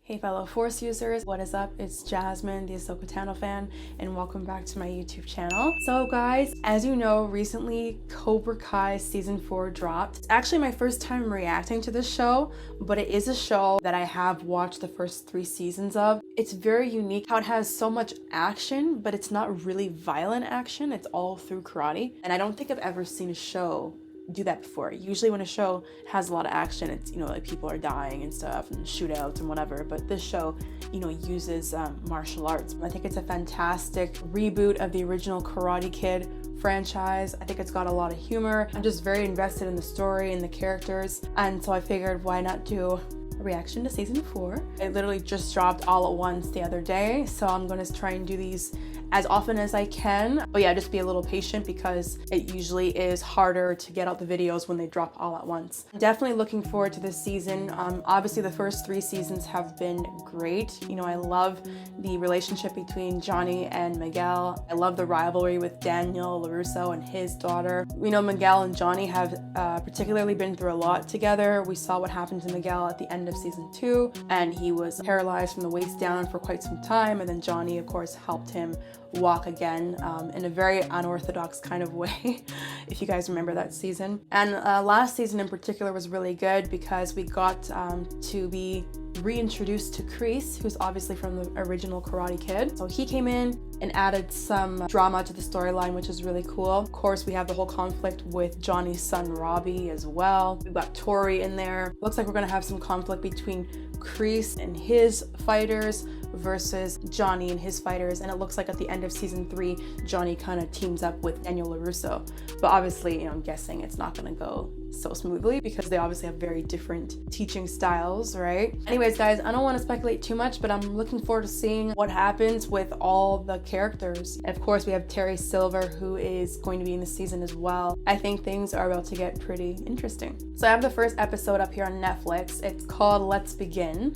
Hey fellow Force users, what is up? It's Jasmine, the AhsokaTanoFan, and welcome back to my YouTube channel. So guys, as you know, recently Cobra Kai season 4 dropped. It's actually my first time reacting to this show, but it is a show that I have watched the first 3 seasons of. It's very unique how it has so much action, but it's not really violent action. It's all through karate. And I don't think I've ever seen a show do that before. Usually when a show has a lot of action, it's, like people are dying and stuff and shootouts and whatever, but this show, uses martial arts. I think it's a fantastic reboot of the original Karate Kid franchise. I think it's got a lot of humor. I'm just very invested in the story and the characters, and so I figured why not do a reaction to season 4. It literally just dropped all at once the other day, so I'm going to try and do these as often as I can. But yeah, just be a little patient because it usually is harder to get out the videos when they drop all at once. I'm definitely looking forward to this season. Obviously the first 3 seasons have been great. I love the relationship between Johnny and Miguel. I love the rivalry with Daniel LaRusso and his daughter. Miguel and Johnny have particularly been through a lot together. We saw what happened to Miguel at the end of season 2, and he was paralyzed from the waist down for quite some time, and then Johnny of course helped him walk again in a very unorthodox kind of way, if you guys remember that season. And last season in particular was really good because we got to be reintroduced to Kreese, who's obviously from the original Karate Kid. So he came in and added some drama to the storyline, which is really cool. Of course, we have the whole conflict with Johnny's son Robbie as well. We've got Tori in there. Looks like we're gonna have some conflict between Kreese and his fighters versus Johnny and his fighters, and it looks like at the end of season 3 Johnny kind of teams up with Daniel LaRusso, but obviously I'm guessing it's not going to go so smoothly because they obviously have very different teaching styles, right? Anyways guys, I don't want to speculate too much, but I'm looking forward to seeing what happens with all the characters. And of course we have Terry Silver, who is going to be in the season as well. I think things are about to get pretty interesting. So I have the first episode up here on Netflix. It's called Let's Begin.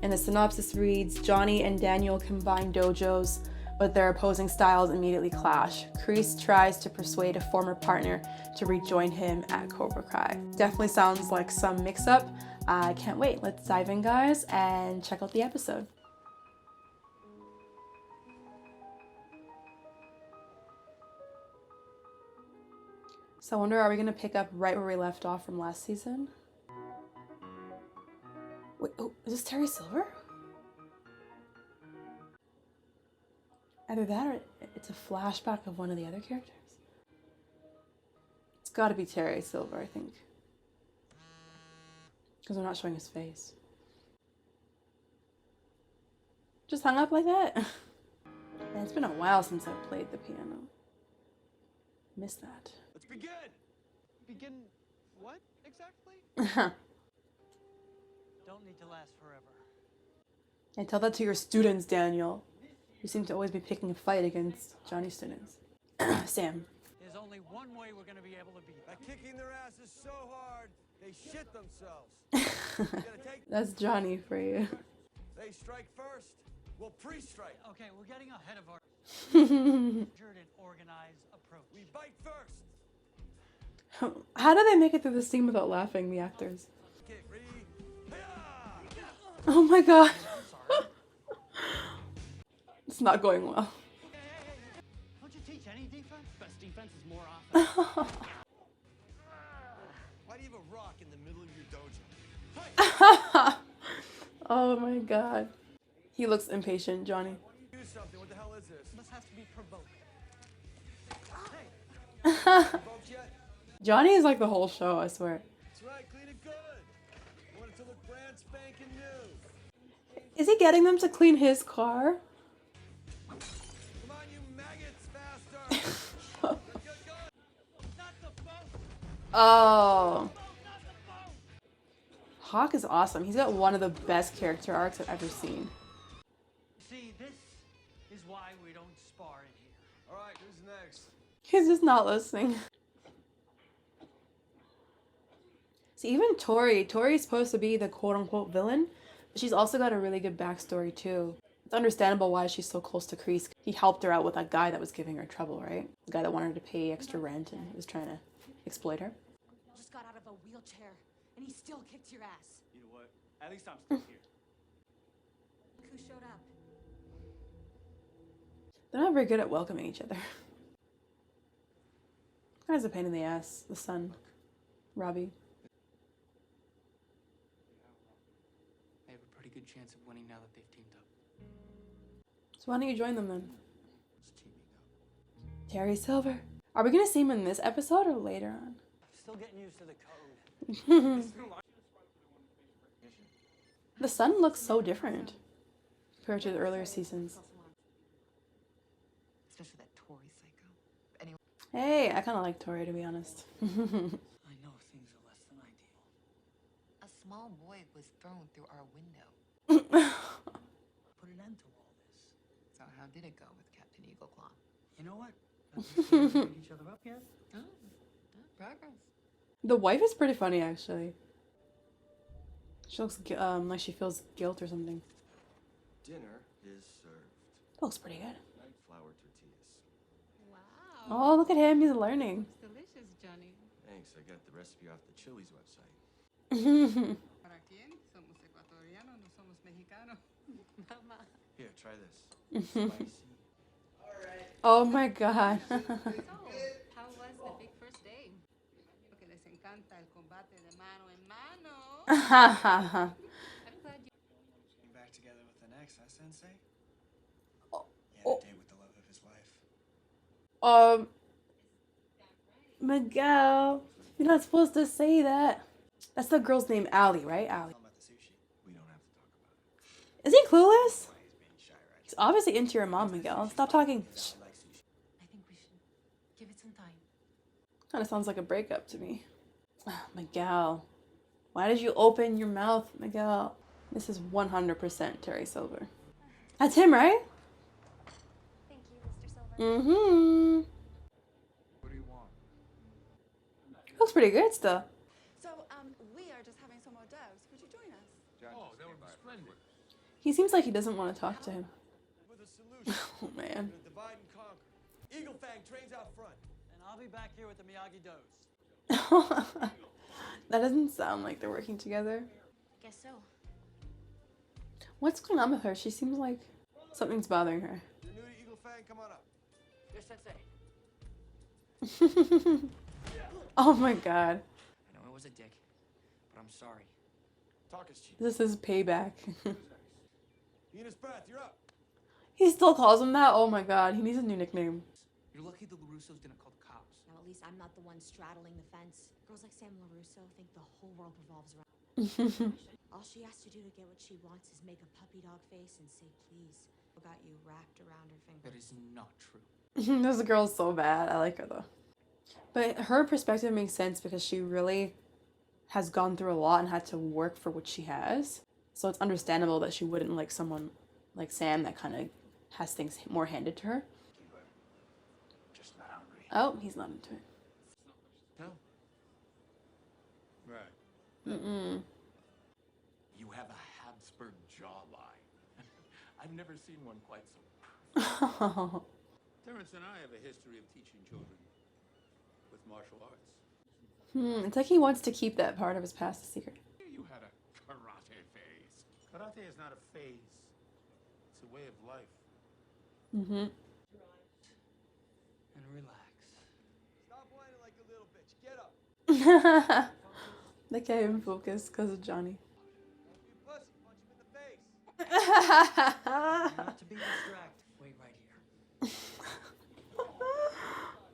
And the synopsis reads, Johnny and Daniel combine dojos, but their opposing styles immediately clash. Kreese tries to persuade a former partner to rejoin him at Cobra Kai. Definitely sounds like some mix-up. I can't wait. Let's dive in, guys, and check out the episode. So I wonder, are we gonna pick up right where we left off from last season? Wait, oh, is this Terry Silver? Either that or it's a flashback of one of the other characters. It's gotta be Terry Silver, I think. Because they're not showing his face. Just hung up like that? Man, it's been a while since I played the piano. Missed that. Let's begin! Begin what exactly? Don't need to last forever. And tell that to your students, Daniel. You seem to always be picking a fight against Johnny's students. Sam. There's only one way we're gonna be able to beat them. By kicking their asses so hard, they shit themselves. That's Johnny for you. They strike first, we'll pre-strike. Okay, we're getting ahead of our measured and organized approach. We bite first. How do they make it through the scene without laughing, the actors? Okay, ready? Oh my god. It's not going well. Don't you teach any defense? Best defense is more offense. Why do you have a rock in the middle of your dojo? Oh my god. He looks impatient, Johnny. Do something. What the hell is this? This has to be provoked. Hey! Provoked yet? Johnny is like the whole show, I swear. That's right, clean it good. You want it to look brand spanking new. Is he getting them to clean his car? Come on, you maggots, faster! Not the boat! Oh. Hawk is awesome. He's got one of the best character arcs I've ever seen. See, this is why we don't spar in here. Alright, who's next? He's just not listening. See, even Tori's supposed to be the quote-unquote villain, but she's also got a really good backstory too. It's understandable why she's so close to Kreese. He helped her out with that guy that was giving her trouble, right? The guy that wanted her to pay extra rent and was trying to exploit her. Just got out of a wheelchair, and he still kicked your ass. You know what? At least I'm still here. who showed up. They're not very good at welcoming each other. Guy's a pain in the ass, the son, Robbie. They have a pretty good chance of winning now that they've teamed up. So why don't you join them then? It's teaming up. Terry Silver. Are we gonna see him in this episode or later on? Still getting used to the code. The sun looks so different compared to the earlier seasons. Especially that Tory psycho. Anyway. Hey, I kind of like Tori, to be honest. I know things are less than ideal. A small boy was thrown through our window. Put an end to all this. So how did it go with Captain Eagleclaw? You know what? At least we haven't beat each other up yet. Oh, progress. The wife is pretty funny, actually. She looks like she feels guilt or something. Dinner is served. Looks pretty good. Flour tortillas. Wow. Oh, look at him. He's learning. It's delicious, Johnny. Thanks, I got the recipe off the Chili's website. ¿Para quién? Somos ecuatorianos, no somos mexicanos. Mama. Here, try this. Spicy. Oh my god. So, how was the big first day? Porque les encanta el combate de mano en mano. I'm glad you. Getting back together with an ex, huh, Sensei? Oh, He had oh. a date with the love of his life. Miguel, you're not supposed to say that. That's the girl's name, Allie, right? Allie. Tell him about the sushi. We don't have to talk about it. Is he clueless? Why he's being shy, right? He's obviously into your mom, Miguel. Stop talking. Shh. I like sushi. I think we should give it some time. Kind of sounds like a breakup to me. Ah, Miguel, why did you open your mouth, Miguel? This is 100% Terry Silver. That's him, right? Thank you, Mr. Silver. Mm-hmm. What do you want? Looks pretty good still. So, we are just having some hors d'oeuvres. Would you join us? Oh, that would be splendid. He seems like he doesn't want to talk to him. With a solution. Oh, man. We're gonna divide and conquer. Eagle Fang trains out front. And I'll be back here with the Myagi-Dos. That doesn't sound like they're working together. Guess so. What's going on with her? She seems like something's bothering her. You're new to Eagle Fang, come on up. Yes, Sensei. Oh my god. I know I was a dick, but I'm sorry. Talk is cheap. This is payback. Enos Breath, you're up. He still calls him that? Oh my god. He needs a new nickname. You're lucky the LaRussos didn't call the cops. Now, at least I'm not the one straddling the fence. Girls like Sam LaRusso think the whole world revolves around. All she has to do to get what she wants is make a puppy dog face and say please. Got you wrapped around her finger. That is not true. This girl's so bad. I like her though. But her perspective makes sense because she really has gone through a lot and had to work for what she has. So it's understandable that she wouldn't like someone like Sam that kind of has things more handed to her. Just not hungry. Oh, he's not into it. No. Right. Mm-mm. You have a Habsburg jawline. I've never seen one quite so. Terrence and I have a history of teaching children with martial arts. It's like he wants to keep that part of his past a secret. You had a karate phase. Karate is not a phase. It's a way of life. Mm-hmm. And relax. Stop whining like a little bitch. Get up. They can't even focus because of Johnny. Don't be a pussy. Punch him in the face. Not to be distracted. Wait right here.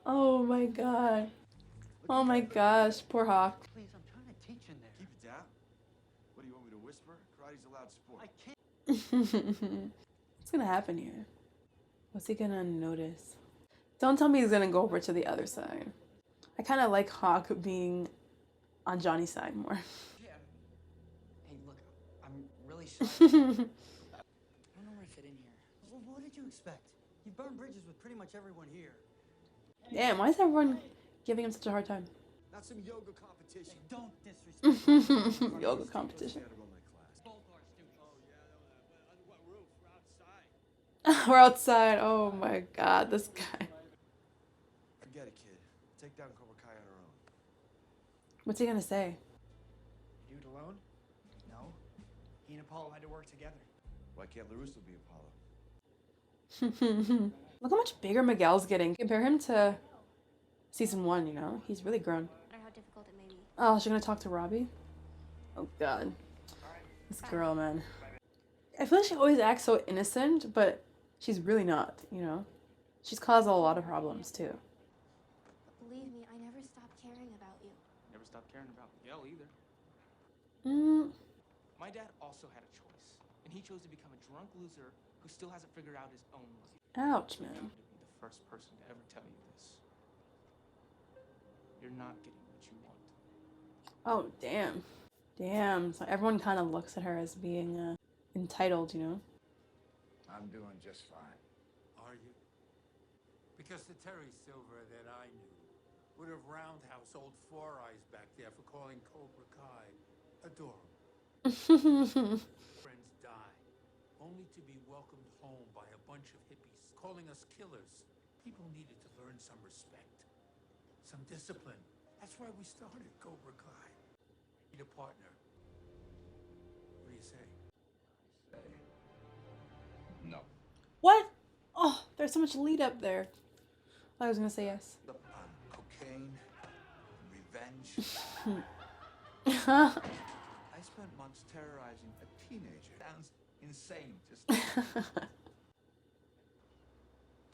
Oh my god. Oh my gosh, poor Hawk. Please, I'm trying to teach in there. Keep it down. What do you want me to whisper? Karate's a loud sport. I can't. What's gonna happen here? What's he gonna notice? Don't tell me he's gonna go over to the other side. I kind of like Hawk being on Johnny's side more. Yeah. Hey, look, I'm really shy. I don't know where I fit in here. Well, what did you expect? You burned bridges with pretty much everyone here. Damn, why is everyone giving him such a hard time? Not some yoga competition. Don't disrespect. Yoga competition. Both are stupid. Oh, yeah. On what roof? We're outside. We're outside. Oh my god, this guy. Forget it, kid. Take down Cobra Kai on her own. What's he gonna say? Do it alone? No. He and Apollo had to work together. Why can't LaRusso be Apollo? Look how much bigger Miguel's getting. Compare him to season 1, you know? He's really grown. No matter how difficult it may be. Oh, she's gonna talk to Robbie? Oh god. This girl, man. I feel like she always acts so innocent, but she's really not, you know? She's caused a lot of problems, too. Believe me, I never stopped caring about you. Never stopped caring about Miguel either. My dad also had a choice, and he chose to become a drunk loser who still hasn't figured out his own life. Ouch, man. To be the first person to ever tell you this. You're not getting what you want. Oh, damn. Damn. So everyone kind of looks at her as being entitled, you know? I'm doing just fine. Are you? Because the Terry Silver that I knew would have roundhouse old Four Eyes back there for calling Cobra Kai adorable. Friends die, only to be welcomed home by a bunch of hippies calling us killers. People needed to learn some respect, some discipline. That's why we started Cobra Kai. Need a partner. What do you say? No. What? Oh, there's so much lead up there. I was gonna say yes. On cocaine, revenge. I spent months terrorizing a teenager. Sounds insane. Just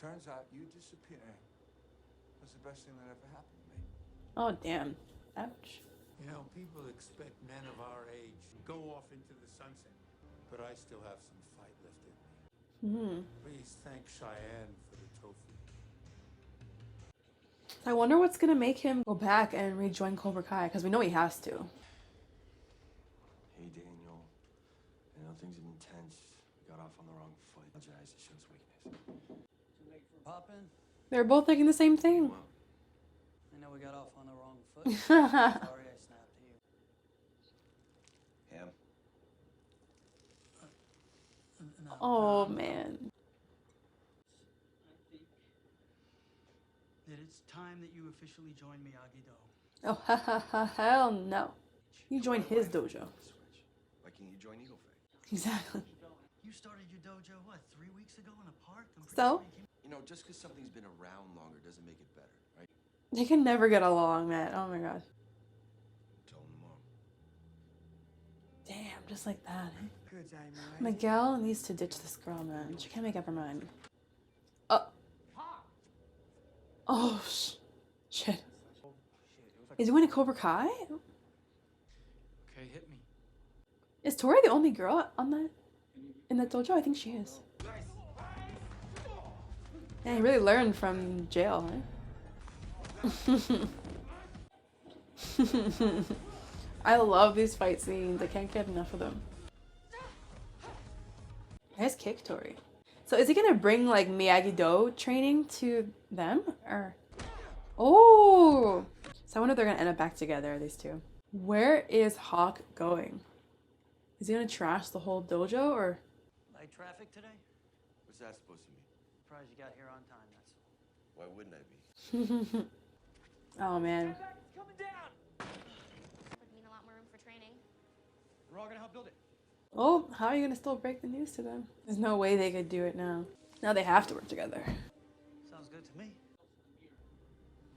Turns out you disappearing was the best thing that ever happened to me. Oh, damn. Ouch. You know, people expect men of our age to go off into the sunset, but I still have some fight left in me. Please thank Cheyenne for the tofu. I wonder what's gonna make him go back and rejoin Cobra Kai, because we know he has to. Hey, Daniel. I know things are intense. We got off on the wrong foot. Apologize. It shows weakness. Too late for popping? They're both thinking the same thing. Well, I know we got off on the wrong foot. Sorry I snapped at you. Ham. No, Oh, man. I think that it's time that you officially join Myagi-Do. Oh, ha ha ha, hell no. You join his dojo. Switch. Why can't you join Eagle Fang? Exactly. You started your dojo, what, 3 weeks ago in a park? I'm pretty So? sure you came- You know, just because something's been around longer doesn't make it better, right? They can never get along, man. Oh my god. Tell them mom. Damn, just like that, eh? Good time, right? Miguel needs to ditch this girl, man. She can't make up her mind. Oh. Oh, shit. Is he going to Cobra Kai? Okay, hit me. Is Tori the only girl on that in that dojo? I think she is. Yeah, he really learned from jail, eh? I love these fight scenes. I can't get enough of them. Nice kick, Tori. So is he gonna bring like Myagi-Do training to them, or? Oh, so I wonder if they're gonna end up back together, these two. Where is Hawk going? Is he gonna trash the whole dojo, or? Light traffic today? What's that supposed to mean? Surprised you got here on time, that's all. Why wouldn't I be? Oh man. Would mean a lot more room for training. We're all gonna help build it. Oh, how are you gonna still break the news to them? There's no way they could do it now. Now they have to work together. Sounds good to me.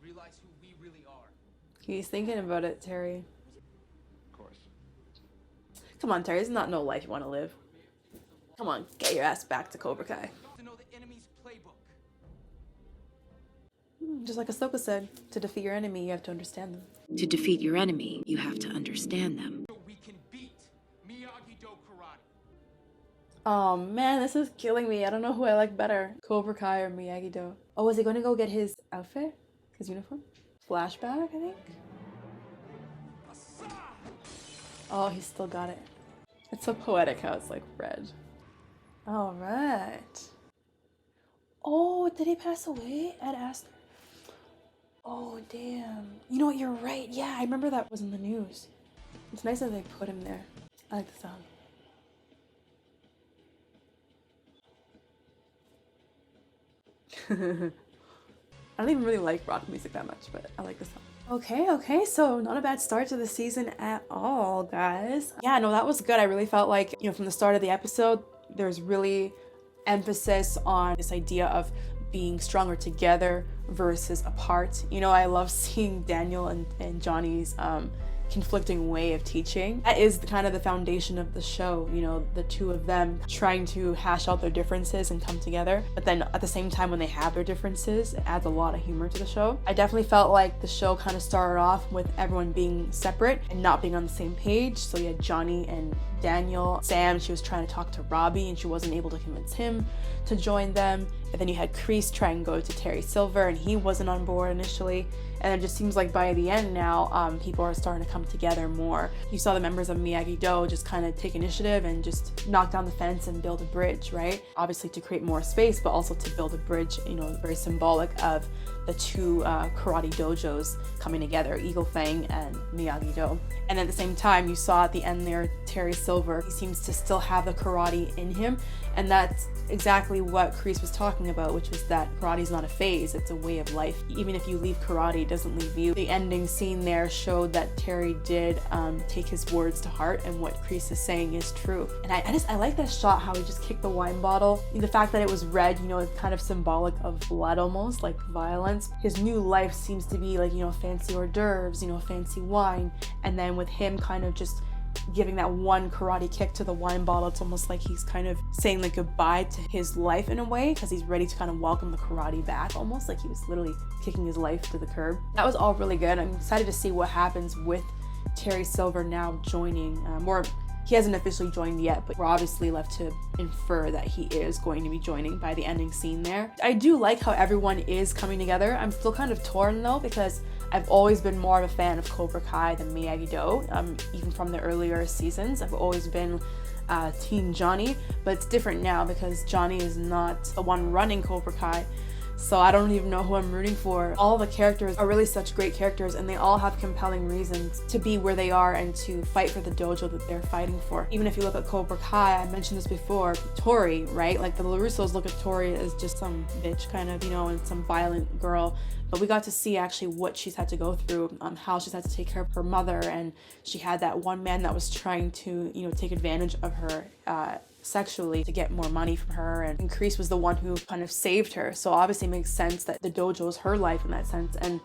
Realize who we really are. He's thinking about it, Terry. Of course. Come on, Terry. This is not no life you want to live. Come on, get your ass back to Cobra Kai. To know the enemy's playbook. Just like Ahsoka said, to defeat your enemy, you have to understand them. To defeat your enemy, you have to understand them. So we can beat Myagi-Do karate. Oh man, this is killing me. I don't know who I like better, Cobra Kai or Myagi-Do. Oh, is he going to go get his outfit? His uniform? Flashback, I think? Oh, he still got it. It's so poetic how it's like red. All right. Oh, did he pass away at Astor? Oh, damn. You know what? You're right. Yeah, I remember that was in the news. It's nice that they put him there. I like the sound. I don't even really like rock music that much, but I like the song. Okay, so not a bad start to the season at all, guys. Yeah, no, that was good. I really felt like, you know, from the start of the episode, there's really emphasis on this idea of being stronger together versus apart. You know, I love seeing Daniel and Johnny's conflicting way of teaching. That is kind of the foundation of the show, you know, the two of them trying to hash out their differences and come together. But then at the same time, when they have their differences, it adds a lot of humor to the show. I definitely felt like the show kind of started off with everyone being separate and not being on the same page. So you had Johnny and Daniel. Sam, she was trying to talk to Robbie and she wasn't able to convince him to join them. And then you had Kreese try and go to Terry Silver and he wasn't on board initially. And it just seems like by the end now, people are starting to come together more. You saw the members of Myagi-Do just kind of take initiative and just knock down the fence and build a bridge, right? Obviously to create more space, but also to build a bridge, you know, very symbolic of the two karate dojos coming together, Eagle Fang and Myagi-Do. And at the same time, you saw at the end there, Terry Silver, he seems to still have the karate in him. And that's exactly what Kreese was talking about, which was that karate is not a phase, it's a way of life. Even if you leave karate, it doesn't leave you. The ending scene there showed that Terry did take his words to heart, and what Kreese is saying is true. And I like that shot, how he just kicked the wine bottle. The fact that it was red, you know, it's kind of symbolic of blood almost, like violence. His new life seems to be like, you know, fancy hors d'oeuvres, you know, fancy wine. And then with him kind of just giving that one karate kick to the wine bottle, it's almost like he's kind of saying like goodbye to his life in a way, because he's ready to kind of welcome the karate back, almost like he was literally kicking his life to the curb. That was all really good. I'm excited to see what happens with Terry Silver now joining, or he hasn't officially joined yet, but we're obviously left to infer that he is going to be joining by the ending scene there. I do like how everyone is coming together. I'm still kind of torn though, because I've always been more of a fan of Cobra Kai than Myagi-Do. Even from the earlier seasons, I've always been Team Johnny, but it's different now because Johnny is not the one running Cobra Kai. So I don't even know who I'm rooting for. All the characters are really such great characters, and they all have compelling reasons to be where they are and to fight for the dojo that they're fighting for. Even if you look at Cobra Kai, I mentioned this before, Tori, right? Like the LaRussos look at Tori as just some bitch kind of, you know, and some violent girl. But we got to see actually what she's had to go through, how she's had to take care of her mother, and she had that one man that was trying to, you know, take advantage of her sexually to get more money from her, and Kreese was the one who kind of saved her. So obviously it makes sense that the dojo is her life in that sense, and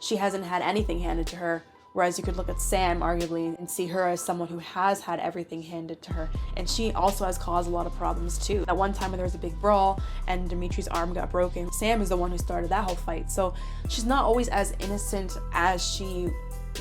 she hasn't had anything handed to her. Whereas you could look at Sam arguably and see her as someone who has had everything handed to her, and she also has caused a lot of problems too. That one time when there was a big brawl and Dimitri's arm got broken, Sam is the one who started that whole fight. So she's not always as innocent as she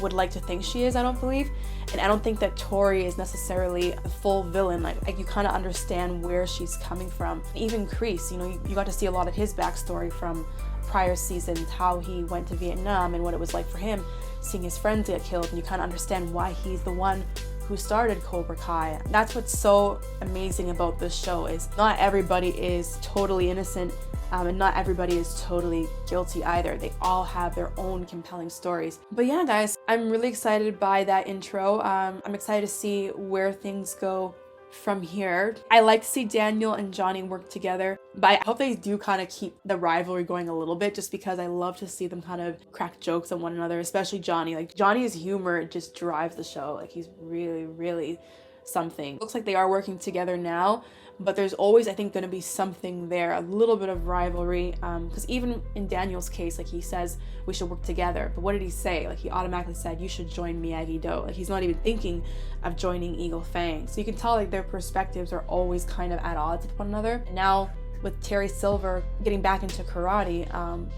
would like to think she is, I don't believe. And I don't think that Tori is necessarily a full villain. Like you kind of understand where she's coming from. Even Kreese, you know, you got to see a lot of his backstory from prior seasons, how he went to Vietnam and what it was like for him, seeing his friends get killed, and you kind of understand why he's the one who started Cobra Kai. That's what's so amazing about this show, is not everybody is totally innocent, and not everybody is totally guilty either. They all have their own compelling stories. But yeah, guys, I'm really excited by that intro. I'm excited to see where things go from here. I like to see Daniel and Johnny work together, but I hope they do kind of keep the rivalry going a little bit, just because I love to see them kind of crack jokes on one another, especially Johnny. Like Johnny's humor just drives the show. Like he's really, really something. Looks like they are working together now, but there's always, I think, going to be something there, a little bit of rivalry, because even in Daniel's case, like he says we should work together, but what did he say? Like he automatically said you should join Myagi-Do. Like he's not even thinking of joining Eagle Fang. So you can tell like their perspectives are always kind of at odds with one another. And now with Terry Silver getting back into karate,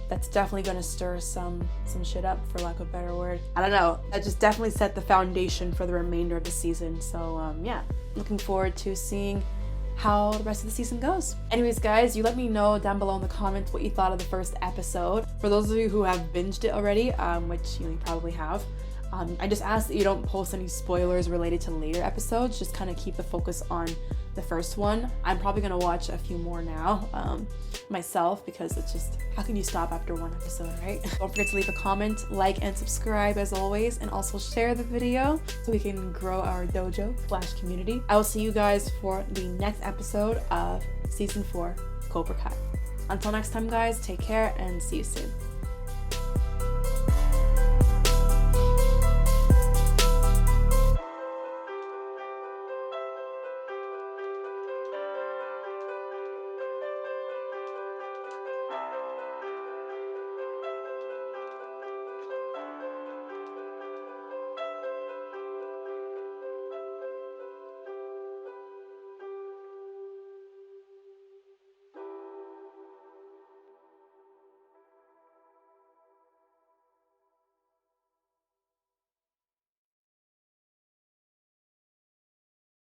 that's definitely going to stir some shit up, for lack of a better word. I don't know, that just definitely set the foundation for the remainder of the season. So yeah, looking forward to seeing how the rest of the season goes. Anyways, guys, you let me know down below in the comments what you thought of the first episode. For those of you who have binged it already, which you probably have, I just ask that you don't post any spoilers related to later episodes. Just kind of keep the focus on the first one. I'm probably gonna watch a few more now myself, because it's just, how can you stop after one episode, right? Don't forget to leave a comment, like, and subscribe as always, and also share the video so we can grow our dojo / community. I will see you guys for the next episode of season 4 Cobra Kai. Until next time, guys, take care and see you soon.